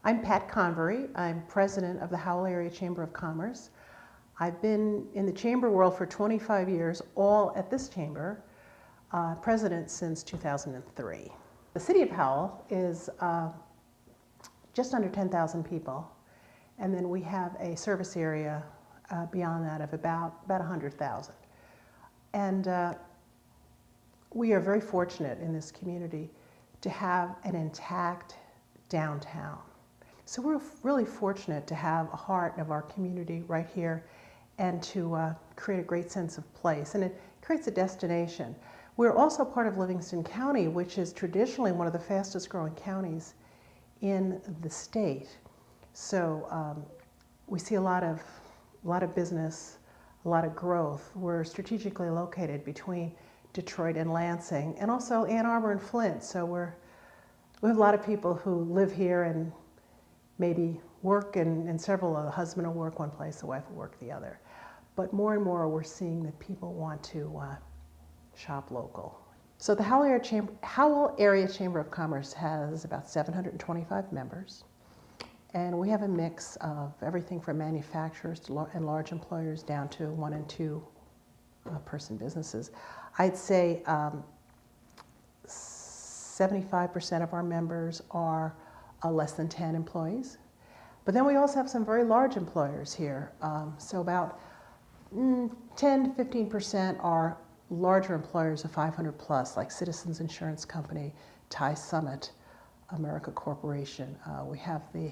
I'm Pat Convery. I'm president of the Howell Area Chamber of Commerce. I've been in the chamber world for 25 years, all at this chamber, president since 2003. The city of Howell is just under 10,000 people, and then we have a service area beyond that of about 100,000. And we are very fortunate in this community to have an intact downtown. So we're really fortunate to have a heart of our community right here and to create a great sense of place. And it creates a destination. We're also part of Livingston County, which is traditionally one of the fastest growing counties in the state. So we see a lot of business, a lot of growth. We're strategically located between Detroit and Lansing, and also Ann Arbor and Flint. So we have a lot of people who live here and maybe work, and several of the husband will work one place, the wife will work the other. But more and more we're seeing that people want to shop local. So the Howell Area Chamber of Commerce has about 725 members. And we have a mix of everything from manufacturers and large employers down to 1 and 2 person businesses. I'd say 75% of our members are less than 10 employees. But then we also have some very large employers here. So about 10 to 15% are larger employers of 500 plus, like Citizens Insurance Company, Thai Summit, America Corporation. We have the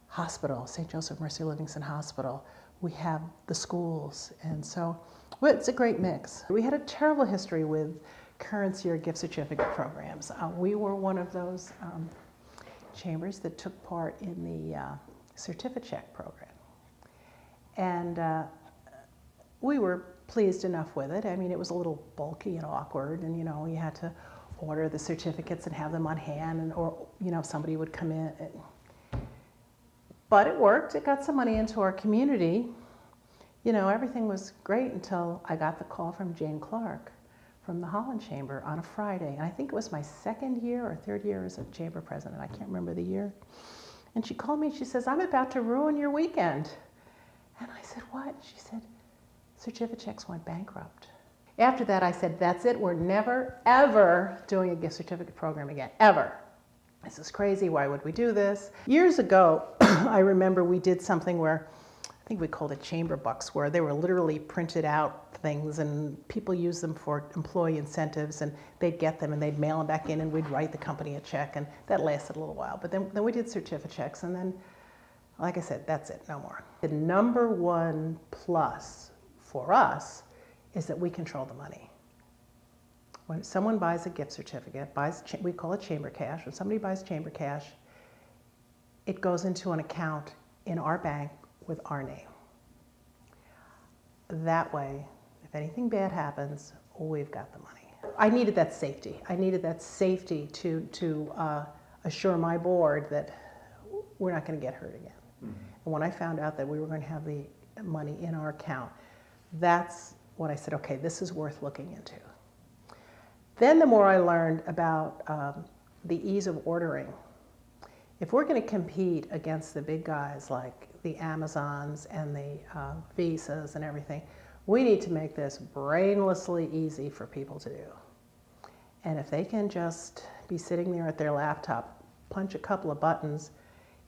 hospital, St. Joseph Mercy Livingston Hospital. We have the schools, and so it's a great mix. We had a terrible history with currency or gift certificate programs. We were one of those chambers that took part in the certificate check program. And we were pleased enough with it. I mean, it was a little bulky and awkward, and you had to order the certificates and have them on hand, and or somebody would come in. But it worked. It got some money into our community. Everything was great until I got the call from Jane Clark from the Holland Chamber on a Friday. And I think it was my 2nd year or 3rd year as a chamber president. I can't remember the year. And she called me and she says, "I'm about to ruin your weekend." And I said, "What?" She said, "Certificate checks went bankrupt." After that, I said, "That's it. We're never, ever doing a gift certificate program again, ever. This is crazy. Why would we do this?" Years ago, I remember we did something where, I think we called it chamber bucks, where they were literally printed out things and people used them for employee incentives, and they'd get them and they'd mail them back in and we'd write the company a check, and that lasted a little while. But then we did certificate checks, and then, like I said, that's it, no more. The number one plus for us is that we control the money. When someone buys a gift certificate, we call it chamber cash. When somebody buys chamber cash, it goes into an account in our bank with our name. That way, if anything bad happens, we've got the money. I needed that safety. I needed that safety to assure my board that we're not going to get hurt again. Mm-hmm. And when I found out that we were going to have the money in our account, that's when I said, okay, this is worth looking into. Then the more I learned about the ease of ordering. If we're going to compete against the big guys like the Amazons and the Visas and everything, we need to make this brainlessly easy for people to do. And if they can just be sitting there at their laptop, punch a couple of buttons,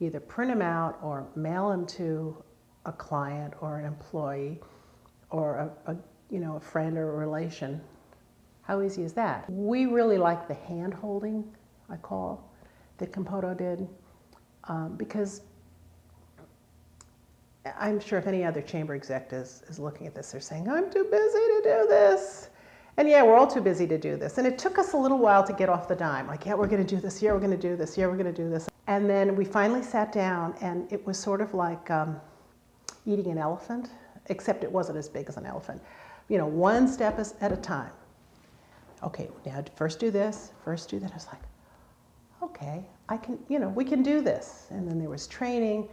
either print them out or mail them to a client or an employee or a friend or a relation, how easy is that? We really like the hand-holding, I call, that Compoto did, because I'm sure if any other chamber exec is looking at this, they're saying, "I'm too busy to do this." And yeah, we're all too busy to do this. And it took us a little while to get off the dime. Like, yeah, we're going to do this. Yeah, we're going to do this. Yeah, we're going to do this. And then we finally sat down, and it was sort of like eating an elephant, except it wasn't as big as an elephant. One step at a time. Okay, now first do this, first do that. I was like, okay, I can, we can do this. And then there was training,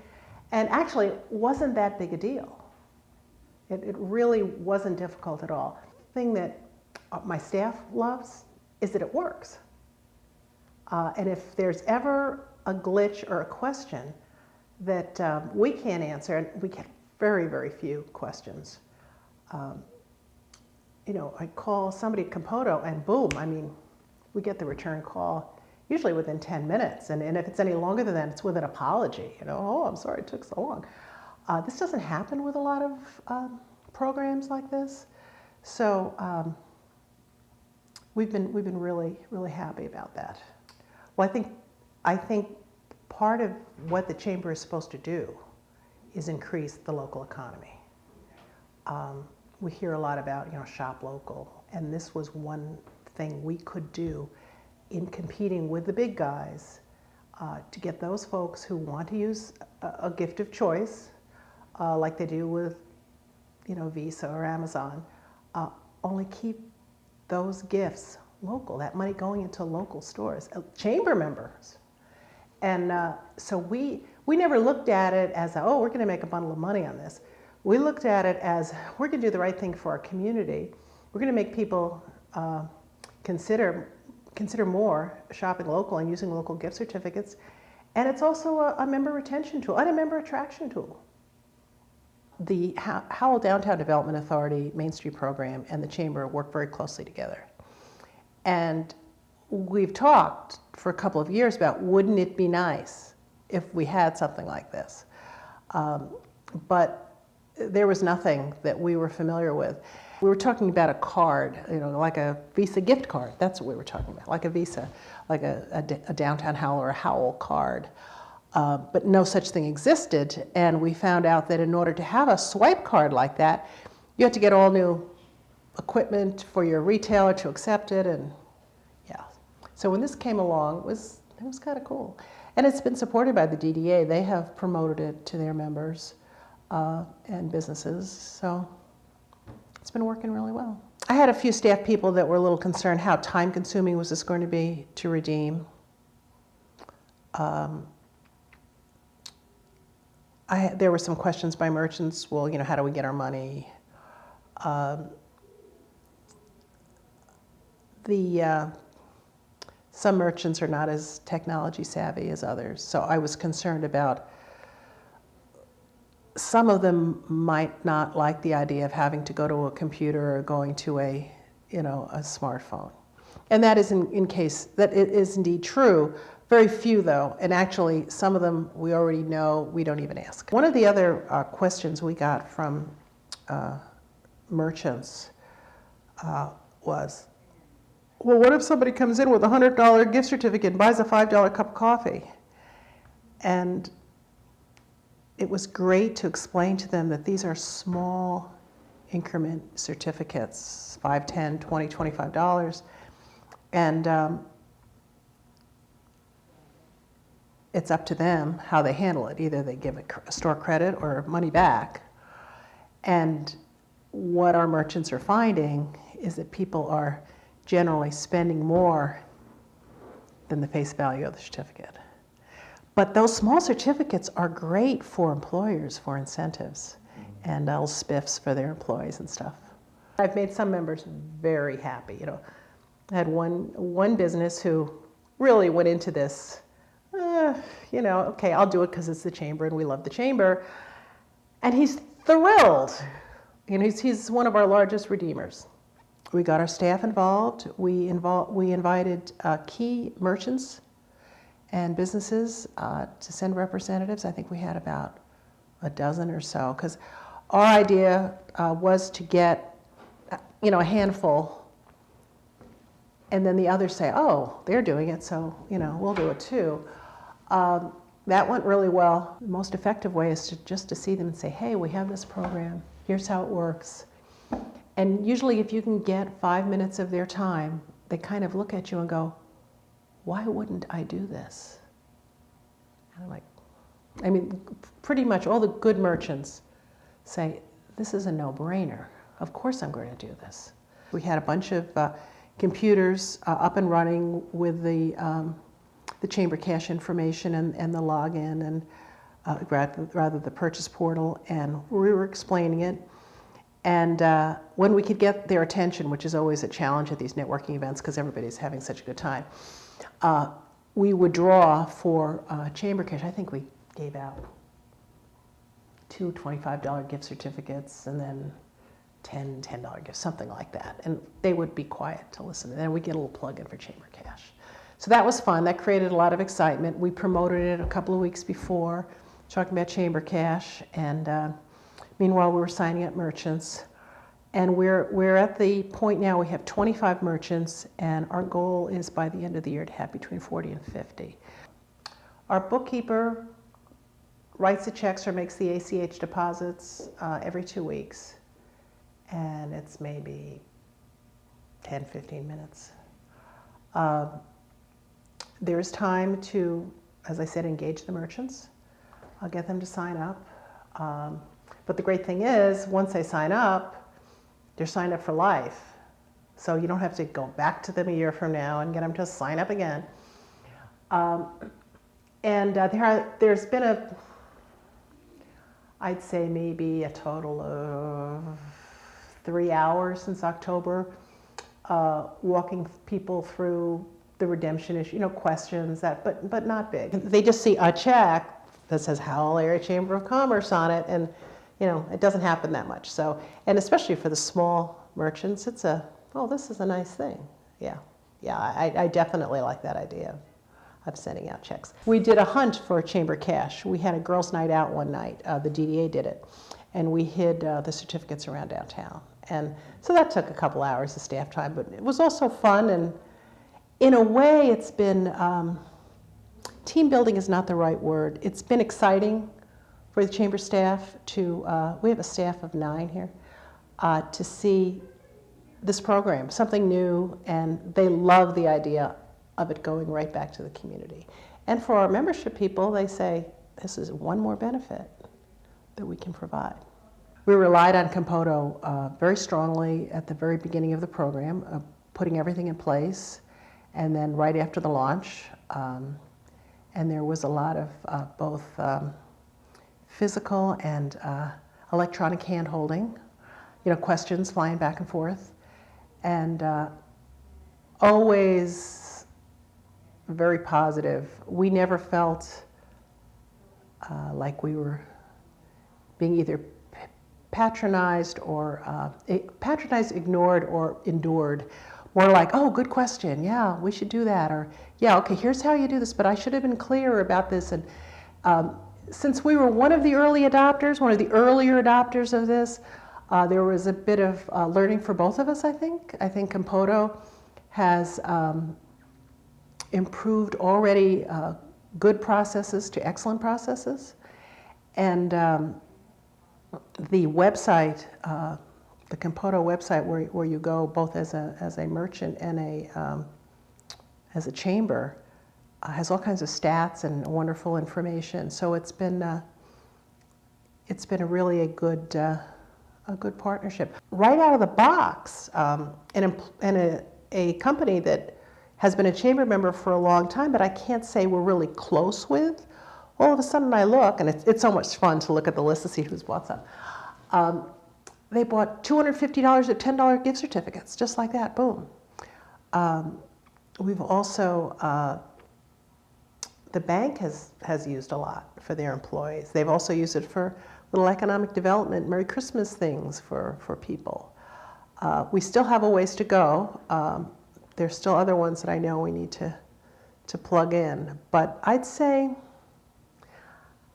and actually it wasn't that big a deal. It really wasn't difficult at all. The thing that my staff loves is that it works. And if there's ever a glitch or a question that we can't answer, and we get very, very few questions. You know, I call somebody at Compoto and boom, I mean, we get the return call usually within 10 minutes. And if it's any longer than that, it's with an apology. You know, oh, I'm sorry it took so long. This doesn't happen with a lot of programs like this. So we've been really, really happy about that. Well, I think part of what the Chamber is supposed to do is increase the local economy. We hear a lot about, you know, shop local, and this was one thing we could do in competing with the big guys to get those folks who want to use a gift of choice, like they do with, you know, Visa or Amazon, only keep those gifts local, that money going into local stores, Chamber members. And so we never looked at it as, oh, we're going to make a bundle of money on this. We looked at it as, we're going to do the right thing for our community. We're going to make people consider more shopping local and using local gift certificates. And it's also a member retention tool and a member attraction tool. The Howell Downtown Development Authority Main Street program and the Chamber work very closely together. And we've talked for a couple of years about, wouldn't it be nice if we had something like this? But there was nothing that we were familiar with. We were talking about a card, you know, like a Visa gift card. That's what we were talking about, like a Visa, like a Downtown Howell or a Howell card. But no such thing existed, and we found out that in order to have a swipe card like that, you had to get all new equipment for your retailer to accept it, and yeah. So when this came along, it was kind of cool. And it's been supported by the DDA. They have promoted it to their members and businesses, so it's been working really well. I had a few staff people that were a little concerned how time-consuming was this going to be to redeem. There were some questions by merchants, well, you know, how do we get our money? Some merchants are not as technology savvy as others, so I was concerned about some of them might not like the idea of having to go to a computer or going to a smartphone. And that is that it is indeed true. Very few though, and actually some of them we already know, we don't even ask. One of the other questions we got from merchants was, well, what if somebody comes in with a $100 gift certificate and buys a $5 cup of coffee? And it was great to explain to them that these are small increment certificates, $5, $10, $20, $25. And it's up to them how they handle it. Either they give a store credit or money back. And what our merchants are finding is that people are generally spending more than the face value of the certificate. But those small certificates are great for employers, for incentives, and little spiffs for their employees and stuff. I've made some members very happy. You know, I had one business who really went into this, you know, okay, I'll do it because it's the Chamber and we love the Chamber. And he's thrilled. You know, he's one of our largest redeemers. We got our staff involved. We invited key merchants and businesses to send representatives. I think we had about a dozen or so, because our idea was to get, you know, a handful, and then the others say, oh, they're doing it, so, you know, we'll do it too. That went really well. The most effective way is just to see them and say, hey, we have this program, here's how it works. And usually if you can get 5 minutes of their time, they kind of look at you and go, why wouldn't I do this? And I'm like, I mean, pretty much all the good merchants say, this is a no-brainer. Of course I'm going to do this. We had a bunch of computers up and running with the Chamber cash information and the login, and rather the purchase portal, and we were explaining it. And when we could get their attention, which is always a challenge at these networking events because everybody's having such a good time, we would draw for chamber cash. I think we gave out 2 $25 gift certificates and then $10 gifts, something like that. And they would be quiet to listen. And then we get a little plug-in for chamber cash. So that was fun. That created a lot of excitement. We promoted it a couple of weeks before, talking about chamber cash. And meanwhile, we were signing up merchants. And we're at the point now we have 25 merchants, and our goal is by the end of the year to have between 40 and 50. Our bookkeeper writes the checks or makes the ACH deposits every 2 weeks, and it's maybe 10, 15 minutes. There's time to, as I said, engage the merchants. I'll get them to sign up. But the great thing is, once they sign up, they're signed up for life. So you don't have to go back to them a year from now and get them to sign up again. There's been I'd say maybe a total of 3 hours since October, walking people through the redemption issue, questions, but not big. They just see a check that says Howell Area Chamber of Commerce on it, and it doesn't happen that much. So, and especially for the small merchants, it's this is a nice thing. Yeah, I definitely like that idea of sending out checks. We did a hunt for chamber cash. We had a girls' night out one night. The DDA did it, and we hid the certificates around downtown. And so that took a couple hours of staff time, but it was also fun. And in a way, it's been team building is not the right word. It's been exciting for the chamber staff to, we have a staff of 9 here, to see this program, something new, and they love the idea of it going right back to the community. And for our membership people, they say, this is one more benefit that we can provide. We relied on Compoto very strongly at the very beginning of the program, putting everything in place, and then right after the launch. And there was a lot of both physical and electronic hand-holding, questions flying back and forth, and always very positive. We never felt like we were being either patronized or ignored, or endured. More like, oh, good question, yeah, we should do that, or yeah, okay, here's how you do this, but I should have been clearer about this. And since we were one of the early adopters, one of the earlier adopters of this, there was a bit of learning for both of us, I think. I think Compoto has improved already good processes to excellent processes. And the website, the Compoto website, where you go both as a merchant and as a chamber, has all kinds of stats and wonderful information. So it's been a really a good partnership. Right out of the box, and a company that has been a chamber member for a long time, but I can't say we're really close with. All of a sudden I look, and it's so much fun to look at the list to see who's bought some. They bought $250 of $10 gift certificates, just like that, boom. We've also, the bank has used a lot for their employees. They've also used it for little economic development, Merry Christmas things for people. We still have a ways to go. There's still other ones that I know we need to plug in. But I'd say,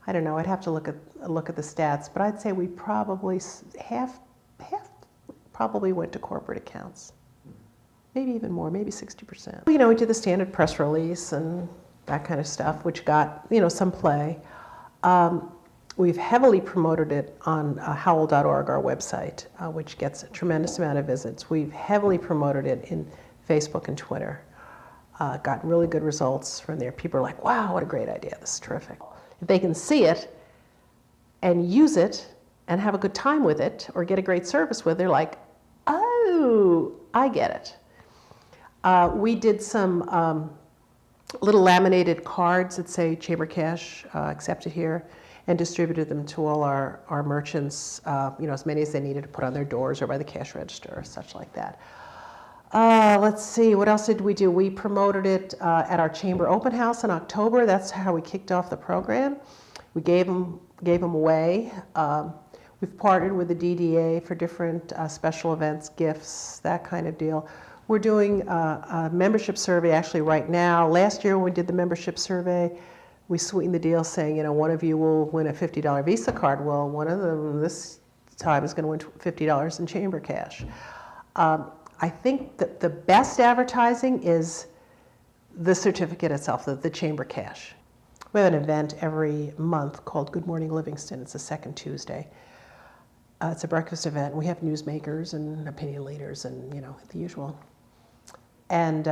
I don't know, I'd have to look at the stats, but I'd say we probably half probably went to corporate accounts. Maybe even more, maybe 60%. We did the standard press release and that kind of stuff, which got, some play. We've heavily promoted it on howell.org, our website, which gets a tremendous amount of visits. We've heavily promoted it in Facebook and Twitter. Got really good results from there. People are like, wow, what a great idea, this is terrific. If they can see it and use it and have a good time with it or get a great service with it, they're like, oh, I get it. We did some little laminated cards that say Chamber Cash accepted here, and distributed them to all our merchants, as many as they needed to put on their doors or by the cash register or such like that. Let's see, what else did we do? We promoted it at our chamber open house in October. That's how we kicked off the program. We gave them away. We've partnered with the DDA for different special events, gifts, that kind of deal. We're doing a membership survey actually right now. Last year when we did the membership survey, we sweetened the deal saying, you know, one of you will win a $50 Visa card. Well, one of them this time is going to win $50 in chamber cash. I think that the best advertising is the certificate itself, the chamber cash. We have an event every month called Good Morning Livingston. It's the second Tuesday. It's a breakfast event. We have newsmakers and opinion leaders and, you know, the usual. And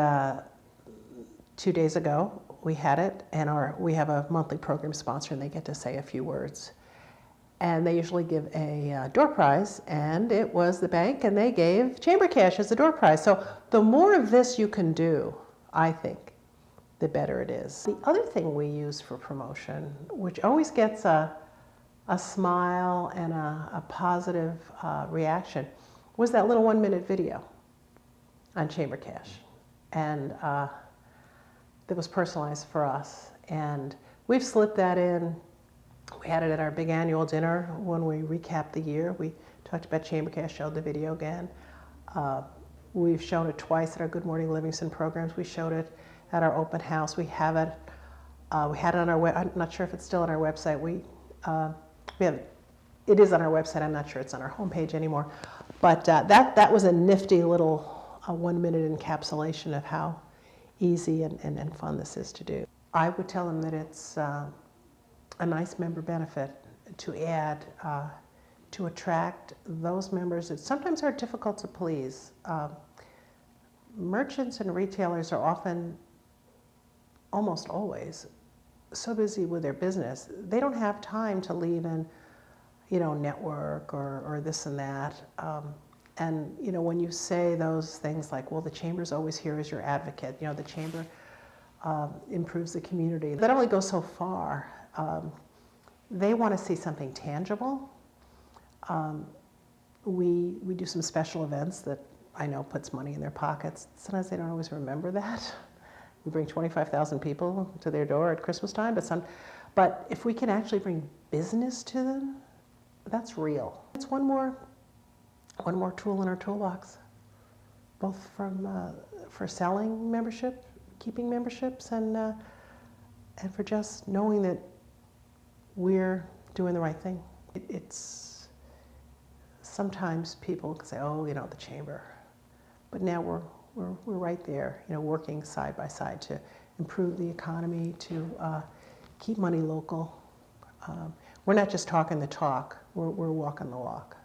2 days ago, we had it, and we have a monthly program sponsor, and they get to say a few words. And they usually give a door prize, and it was the bank, and they gave chamber cash as a door prize. So the more of this you can do, I think, the better it is. The other thing we use for promotion, which always gets a smile and a positive reaction, was that little 1-minute video on chamber cash. And that was personalized for us. And we've slipped that in. We had it at our big annual dinner when we recapped the year. We talked about chamber cash, showed the video again. We've shown it twice at our Good Morning Livingston programs. We showed it at our open house. We have it. We had it on our web. I'm not sure if it's still on our website. It is on our website. I'm not sure it's on our homepage anymore. But that was a nifty little 1-minute encapsulation of how easy and fun this is to do. I would tell them that it's a nice member benefit to add to attract those members that sometimes are difficult to please. Merchants and retailers are often, almost always, so busy with their business, they don't have time to leave and, you know, network or this and that. And, you know, when you say those things like, well, the chamber's always here as your advocate, you know, the chamber improves the community, that only goes so far. They want to see something tangible. We do some special events that I know puts money in their pockets. Sometimes they don't always remember that. We bring 25,000 people to their door at Christmas time, but if we can actually bring business to them, that's real. It's one more tool in our toolbox, both for selling membership, keeping memberships, and for just knowing that we're doing the right thing. It's sometimes people can say, oh, you know, the chamber, but now we're right there, you know, working side by side to improve the economy, to keep money local. We're not just talking the talk, we're walking the walk.